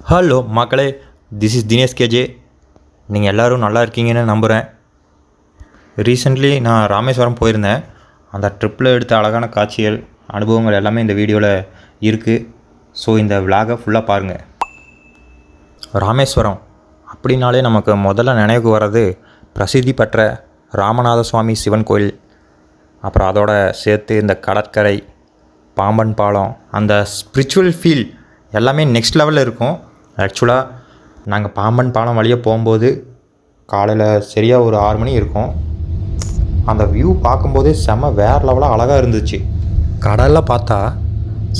Hello மக்களே, this is Dinesh K J. நீங்கள் எல்லோரும் நல்லா இருக்கீங்கன்னு நம்புகிறேன். ரீசெண்ட்லி நான் ராமேஸ்வரம் போயிருந்தேன். அந்த ட்ரிப்பில் எடுத்த அழகான காட்சிகள், அனுபவங்கள் எல்லாமே இந்த வீடியோவில் இருக்குது. ஸோ இந்த விலாகை ஃபுல்லாக பாருங்கள். ராமேஸ்வரம் அப்படின்னாலே நமக்கு முதல்ல நினைவுக்கு வர்றது பிரசித்தி பெற்ற ராமநாத சுவாமி சிவன் கோயில். அப்புறம் அதோட சேர்த்து இந்த கடற்கரை, பாம்பன் பாலம், அந்த ஸ்பிரிச்சுவல் ஃபீல் எல்லாமே நெக்ஸ்ட் லெவலில் இருக்கும். ஆக்சுவலாக நாங்கள் பாம்பன் பாலம் வழியாக போகும்போது காலையில் சரியாக ஒரு 6 மணி இருக்கும். அந்த வியூ பார்க்கும்போதே செம வேறு லெவலாக அழகாக இருந்துச்சு. கடலில் பார்த்தா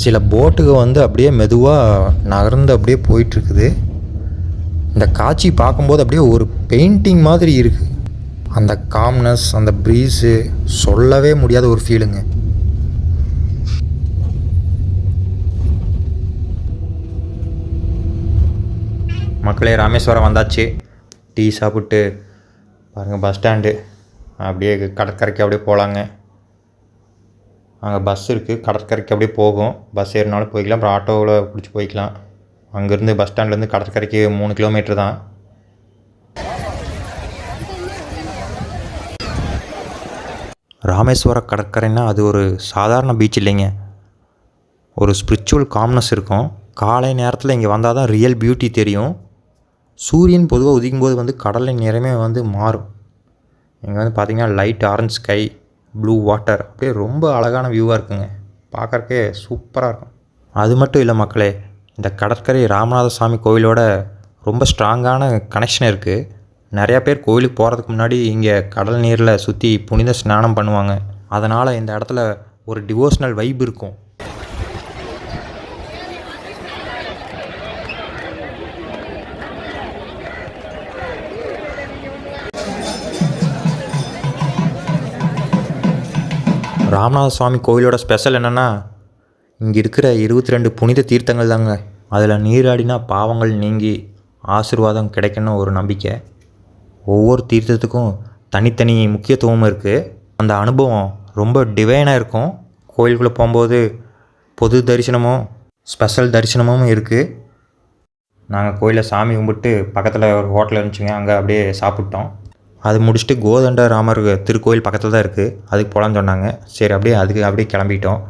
சில போட்டுக்கு அப்படியே மெதுவாக நகர்ந்து அப்படியே போயிட்டுருக்குது. இந்த காட்சி பார்க்கும்போது அப்படியே ஒரு பெயிண்டிங் மாதிரி இருக்குது. அந்த காம்னஸ், அந்த ப்ரீஸு சொல்லவே முடியாத ஒரு ஃபீலுங்க. மக்களே, ராமேஸ்வரம் வந்தாச்சு. டீ சாப்பிட்டு பாருங்கள், பஸ் ஸ்டாண்டு. அப்படியே கடற்கரைக்கு அப்படியே போகலாங்க. அங்கே பஸ் இருக்குது, கடற்கரைக்கு அப்படியே போகும். பஸ் ஏறினாலும் போய்க்கலாம், அப்புறம் ஆட்டோவில் பிடிச்சி போய்க்கலாம். அங்கேருந்து பஸ் ஸ்டாண்ட்லேருந்து கடற்கரைக்கு 3 கிலோமீட்டர் தான். ராமேஸ்வர கடற்கரைன்னா அது ஒரு சாதாரண பீச் இல்லைங்க. ஒரு ஸ்பிரிச்சுவல் காம்னஸ் இருக்கும். காலை நேரத்தில் இங்கே வந்தால் தான் ரியல் பியூட்டி தெரியும். சூரியன் பொதுவாக உதிக்கும்போது கடலின் நிறமே மாறும். இங்கே பார்த்திங்கன்னா light orange sky, blue water, அப்படியே ரொம்ப அழகான வியூவாக இருக்குங்க. பார்க்குறக்கே சூப்பராக இருக்கும். அது மட்டும் இல்லை மக்களே, இந்த கடற்கரை ராமநாத சுவாமி கோயிலோட ரொம்ப ஸ்ட்ராங்கான கனெக்ஷன் இருக்குது. நிறையா பேர் கோயிலுக்கு போகிறதுக்கு முன்னாடி இங்கே கடல் நீரில் சுற்றி புனித ஸ்நானம் பண்ணுவாங்க. அதனால் இந்த இடத்துல ஒரு டிவோஷனல் வைப் இருக்கும். ராமநாத சுவாமி கோயிலோட ஸ்பெஷல் என்னென்னா, இங்கே இருக்கிற 22 புனித தீர்த்தங்கள் தாங்க. அதில் நீராடினா பாவங்கள் நீங்கி ஆசீர்வாதம் கிடைக்கணும் ஒரு நம்பிக்கை. ஒவ்வொரு தீர்த்தத்துக்கும் தனித்தனி முக்கியத்துவம் இருக்குது. அந்த அனுபவம் ரொம்ப டிவைனாக இருக்கும். கோயிலுக்குள்ளே போகும்போது பொது தரிசனமும் ஸ்பெஷல் தரிசனமும் இருக்குது. நாங்கள் கோயிலில் சாமி கும்பிட்டு பக்கத்தில் ஒரு ஹோட்டல் இருந்துச்சுங்க, அங்கே அப்படியே சாப்பிட்டோம். அது முடிச்சுட்டு கோதண்ட ராமர் திருக்கோயில் பக்கத்தில் தான் இருக்குது, அதுக்கு போகலான்னு சொன்னாங்க. சரி, அப்படியே கிளம்பிட்டோம்.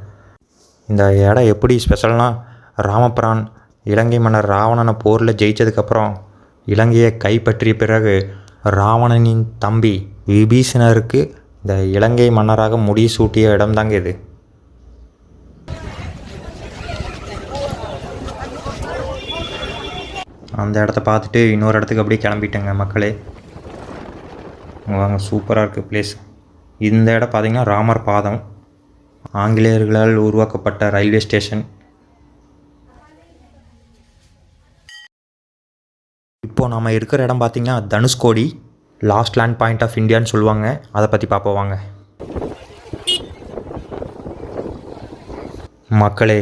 இந்த இடம் எப்படி ஸ்பெஷல்னால், ராமபிரான் இலங்கை மன்னர் ராவணனை போரில் ஜெயித்ததுக்கப்புறம் இலங்கையை கைப்பற்றிய பிறகு ராவணனின் தம்பி விபீஷணருக்கு இந்த இலங்கை மன்னராக முடிசூட்டிய இடம் தாங்க இது. அந்த இடத்த பார்த்துட்டு இன்னொரு இடத்துக்கு அப்படியே கிளம்பிட்டேங்க மக்களே. வாங்க, சூப்பராக இருக்குது பிளேஸ். இந்த இடம் பார்த்திங்கன்னா ராமர் பாதம், ஆங்கிலேயர்களால் உருவாக்கப்பட்ட ரயில்வே ஸ்டேஷன். இப்போது நம்ம இருக்கிற இடம் பார்த்திங்கன்னா Dhanushkodi, last land point of இந்தியான்னு சொல்லுவாங்க. அதை பற்றி பார்ப்போம் வாங்க மக்களே.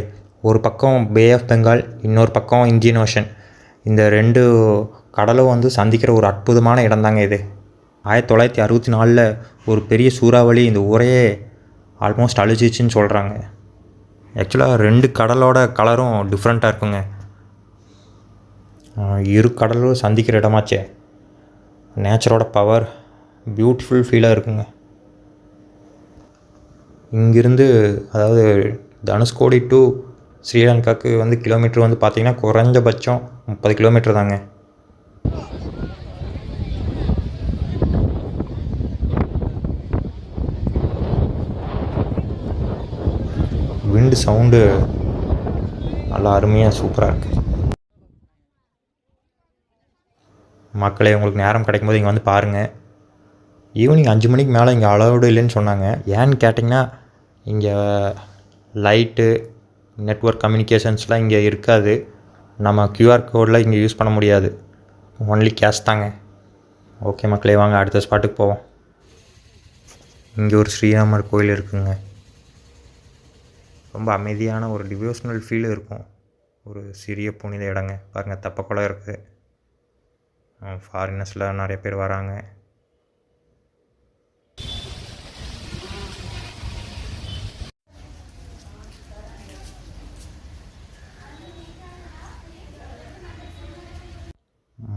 ஒரு பக்கம் பே ஆஃப் பெங்கால், இன்னொரு பக்கம் இந்தியன் ஓஷன். இந்த 2 கடலும் சந்திக்கிற ஒரு அற்புதமான இடம் தாங்க இது. 1964 ஒரு பெரிய சூறாவளி இந்த ஊரையே ஆல்மோஸ்ட் அழிச்சிச்சின்னு சொல்கிறாங்க. ஆக்சுவலாக 2 கடலோட கலரும் டிஃப்ரெண்ட்டாக இருக்குங்க. இரு கடலும் சந்திக்கிற இடமாச்சே. நேச்சரோட பவர், பியூட்டிஃபுல் ஃபீலாக இருக்குங்க. இங்கிருந்து அதாவது தனுஷ்கோடி டு ஸ்ரீலங்காவுக்கு கிலோமீட்டர் பார்த்திங்கன்னா குறைஞ்சபட்சம் 30 கிலோமீட்டர் தாங்க. விண்டு சவுண்டு நல்லா அருமையாக சூப்பராக இருக்குது. மக்களே, உங்களுக்கு நேரம் கிடைக்கும்போது இங்கே பாருங்கள். ஈவினிங் 5 மணிக்கு மேலே இங்கே அலௌடு இல்லைன்னு சொன்னாங்க. ஏன்னு கேட்டிங்கன்னா, இங்கே லைட்டு, நெட்வொர்க் கம்யூனிகேஷன்ஸ்லாம் இங்கே இருக்காது. நம்ம கியூஆர் கோடில் இங்கே யூஸ் பண்ண முடியாது, ஒன்லி கேஷ் தாங்க. ஓகே மக்களே, வாங்க அடுத்த ஸ்பாட்டுக்கு போவோம். இங்கே ஒரு ஸ்ரீராமர் கோயில் இருக்குங்க. ரொம்ப அமைதியான ஒரு டிவோஷனல் ஃபீல் இருக்கும். ஒரு சிறிய புனித இடங்க. பாருங்கள், தெப்பக்குளம் இருக்குது. ஃபாரினர்ஸில் நிறைய பேர் வராங்க.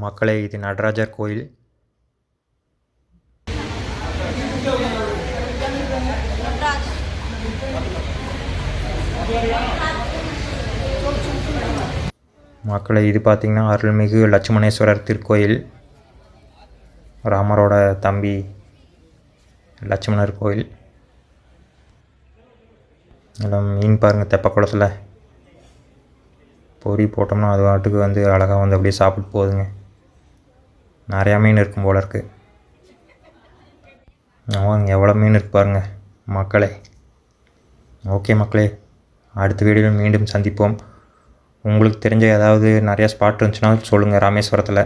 மக்களே, இது நடராஜர் கோயில். மக்களை, இது பார்த்திங்கன்னா அருள்மிகு லட்சுமணேஸ்வரர் திருக்கோயில், ராமரோட தம்பி லட்சுமணர் கோயில். எல்லாம் மீன் பாருங்கள், தெப்ப குளத்தில் பொறி போட்டோம்னா அது வாட்டுக்கு வந்து அழகாக வந்து அப்படியே சாப்பிட்டு போகுதுங்க. நிறையா மீன் இருக்கும் போல இருக்குது. ஆமாங்க, எவ்வளோ மீன் இருக்கு பாருங்க மக்களே. ஓகே மக்களே, அடுத்த வீடியோவில் மீண்டும் சந்திப்போம். உங்களுக்கு தெரிஞ்ச ஏதாவது நிறையா ஸ்பாட் இருந்துச்சுன்னா சொல்லுங்கள் ராமேஸ்வரத்தில்.